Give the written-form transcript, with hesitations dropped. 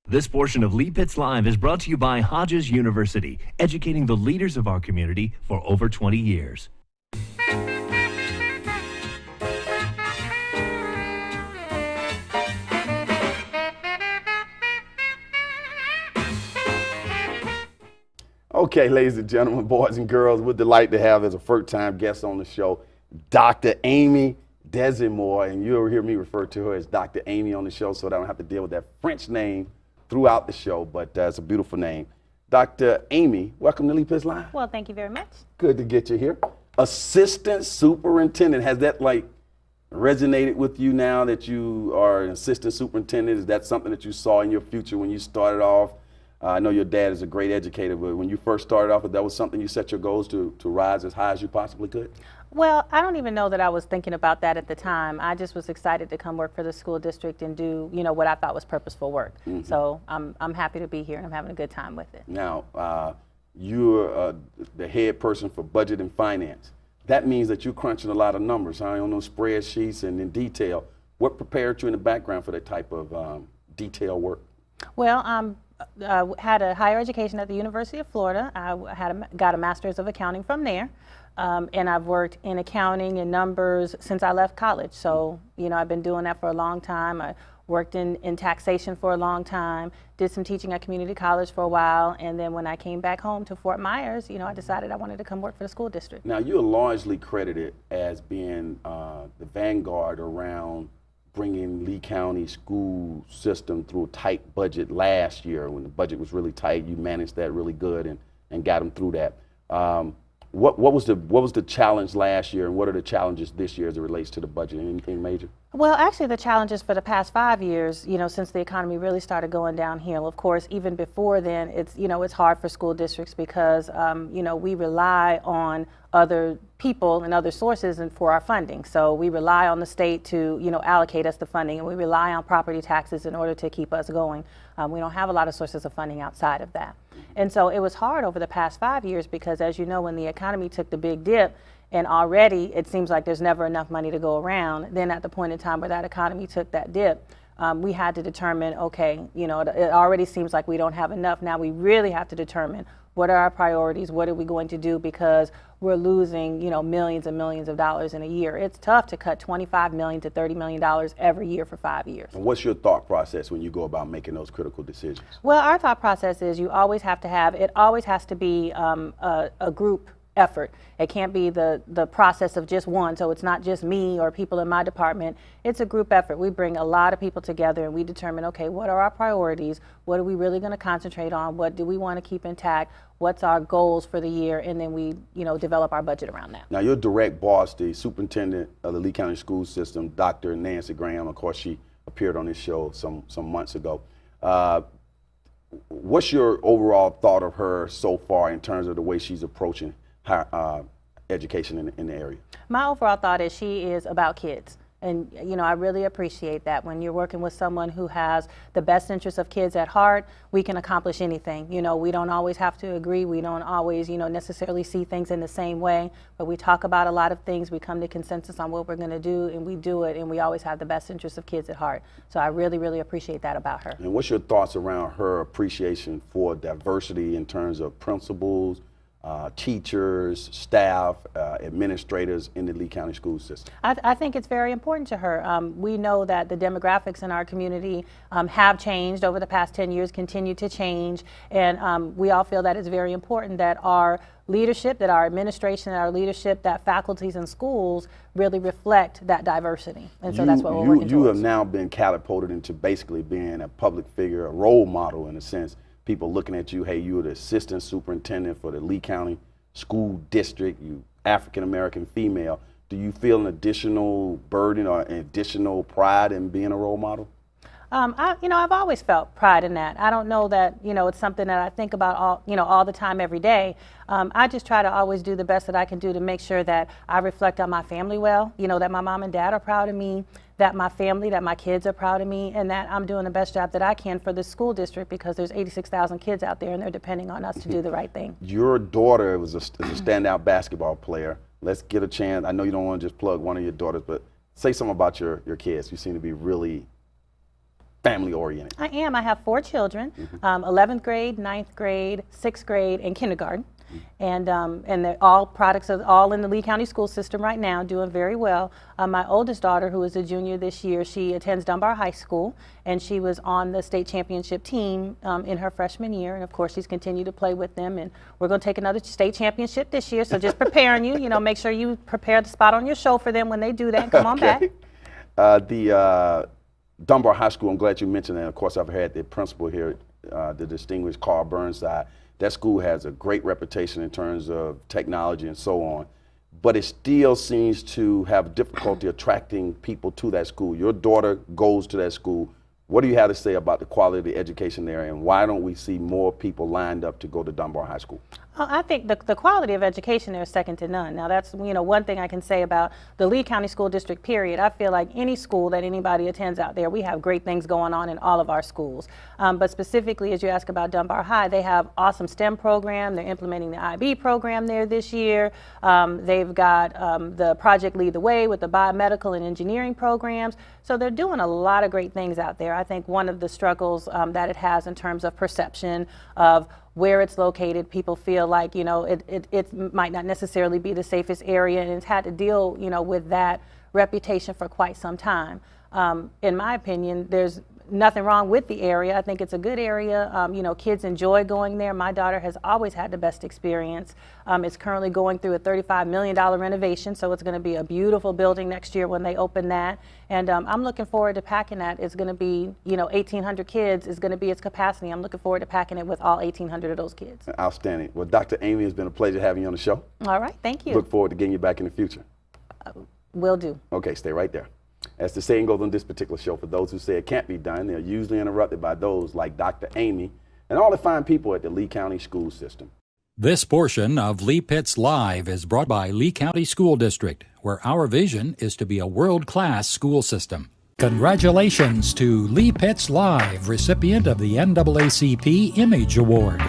This portion of Lee Pitts Live is brought to you by Hodges University, educating the leaders of our community for over 20 years. Okay, ladies and gentlemen, boys and girls, we're delighted to have as a first-time guest on the show, Dr. Amy Desamours, and you'll hear me refer to her as Dr. Amy on the show so that I don't have to deal with that French name throughout the show, but it's a beautiful name. Dr. Amy, welcome to Lee Pitts Live. Well, thank you very much. Good to get you here. Assistant Superintendent, has that resonated with you now that you are an assistant superintendent? Is that something that you saw in your future when you started off? I know your dad is a great educator, but when you first started off, that was something you set your goals to rise as high as you possibly could? Well, I don't even know that I was thinking about that at the time. I just was excited to come work for the school district and do, what I thought was purposeful work. Mm-hmm. So I'm happy to be here and I'm having a good time with it. Now, you're the head person for budget and finance. That means that you're crunching a lot of numbers, on those spreadsheets and in detail. What prepared you in the background for that type of detail work? Well, had a higher education at the University of Florida. I got a master's of accounting from there. And I've worked in accounting and numbers since I left college. So, I've been doing that for a long time. I worked in taxation for a long time, did some teaching at community college for a while. And then when I came back home to Fort Myers, I decided I wanted to come work for the school district. Now, you're largely credited as being the vanguard around bringing Lee County school system through a tight budget last year. When the budget was really tight, you managed that really good and got them through that. What was the challenge last year, and what are the challenges this year as it relates to the budget? Anything major? Well, actually, the challenges for the past 5 years, since the economy really started going downhill. Of course, even before then, it's hard for school districts because we rely on other people and other sources and for our funding. So we rely on the state to allocate us the funding, and we rely on property taxes in order to keep us going. We don't have a lot of sources of funding outside of that. And so it was hard over the past 5 years because, as you know, when the economy took the big dip, and already it seems like there's never enough money to go around, then at the point in time where that economy took that dip, we had to determine, okay, it already seems like we don't have enough. Now we really have to determine what are our priorities, what are we going to do, because we're losing, millions and millions of dollars in a year. It's tough to cut $25 million to $30 million every year for 5 years. And what's your thought process when you go about making those critical decisions? Well, our thought process is it always has to be a group effort. It can't be the process of just one, so it's not just me or people in my department. It's a group effort. We bring a lot of people together and we determine, okay, what are our priorities? What are we really going to concentrate on? What do we want to keep intact? What's our goals for the year? And then we, develop our budget around that. Now, your direct boss, the superintendent of the Lee County school system, Dr. Nancy Graham, of course, she appeared on this show some months ago. What's your overall thought of her so far in terms of the way she's approaching education in the area? My overall thought is she is about kids. And, I really appreciate that. When you're working with someone who has the best interests of kids at heart, we can accomplish anything. We don't always have to agree. We don't always, necessarily see things in the same way. But we talk about a lot of things. We come to consensus on what we're going to do, and we do it. And we always have the best interests of kids at heart. So I really, really appreciate that about her. And what's your thoughts around her appreciation for diversity in terms of principals, teachers, staff, administrators in the Lee County school system? I think it's very important to her. We know that the demographics in our community have changed over the past 10 years, continue to change, and we all feel that it's very important that our leadership, that our administration, that our leadership, that faculties and schools really reflect that diversity. And so that's what we're working towards. You have now been catapulted into basically being a public figure, a role model in a sense. People looking at you, hey, you're the assistant superintendent for the Lee County School District, you African-American female. Do you feel an additional burden or an additional pride in being a role model? I've always felt pride in that. I don't know that, it's something that I think about all the time, every day. I just try to always do the best that I can do to make sure that I reflect on my family well, that my mom and dad are proud of me, that my family, that my kids are proud of me, and that I'm doing the best job that I can for the school district because there's 86,000 kids out there and they're depending on us to do the right thing. Your daughter was a standout basketball player. Let's get a chance. I know you don't want to just plug one of your daughters, but say something about your kids. You seem to be really family oriented. I am. I have 4 children, 11th grade, 9th grade, 6th grade, and kindergarten. And they're all products of all in the Lee County school system right now, doing very well. My oldest daughter, who is a junior this year, she attends Dunbar High School, and she was on the state championship team in her freshman year. And of course, she's continued to play with them. And we're going to take another state championship this year. So just preparing you, make sure you prepare the spot on your show for them when they do that. Come on back. The Dunbar High School, I'm glad you mentioned that. Of course, I've had the principal here, the distinguished Carl Burnside. That school has a great reputation in terms of technology and so on, but it still seems to have difficulty attracting people to that school. Your daughter goes to that school. What do you have to say about the quality of the education there, and why don't we see more people lined up to go to Dunbar High School? I think the quality of education there is second to none. Now that's one thing I can say about the Lee County School District period. I feel like any school that anybody attends out there, we have great things going on in all of our schools. But specifically, as you ask about Dunbar High, they have awesome STEM program. They're implementing the IB program there this year. They've got the Project Lead the Way with the biomedical and engineering programs. So they're doing a lot of great things out there. I think one of the struggles that it has in terms of perception of where it's located, people feel like, it might not necessarily be the safest area, and it's had to deal, with that reputation for quite some time. In my opinion, there's nothing wrong with the area. I think it's a good area. Kids enjoy going there. My daughter has always had the best experience. It's currently going through a $35 million renovation, so it's going to be a beautiful building next year when they open that. And I'm looking forward to packing that. It's going to be, 1,800 kids is going to be its capacity. I'm looking forward to packing it with all 1,800 of those kids. Outstanding. Well, Dr. Amy, it's been a pleasure having you on the show. All right, thank you. Look forward to getting you back in the future. Will do. Okay, stay right there. As the saying goes on this particular show, for those who say it can't be done, they're usually interrupted by those like Dr. Amy and all the fine people at the Lee County School System. This portion of Lee Pitts Live is brought by Lee County School District, where our vision is to be a world-class school system. Congratulations to Lee Pitts Live, recipient of the NAACP Image Award.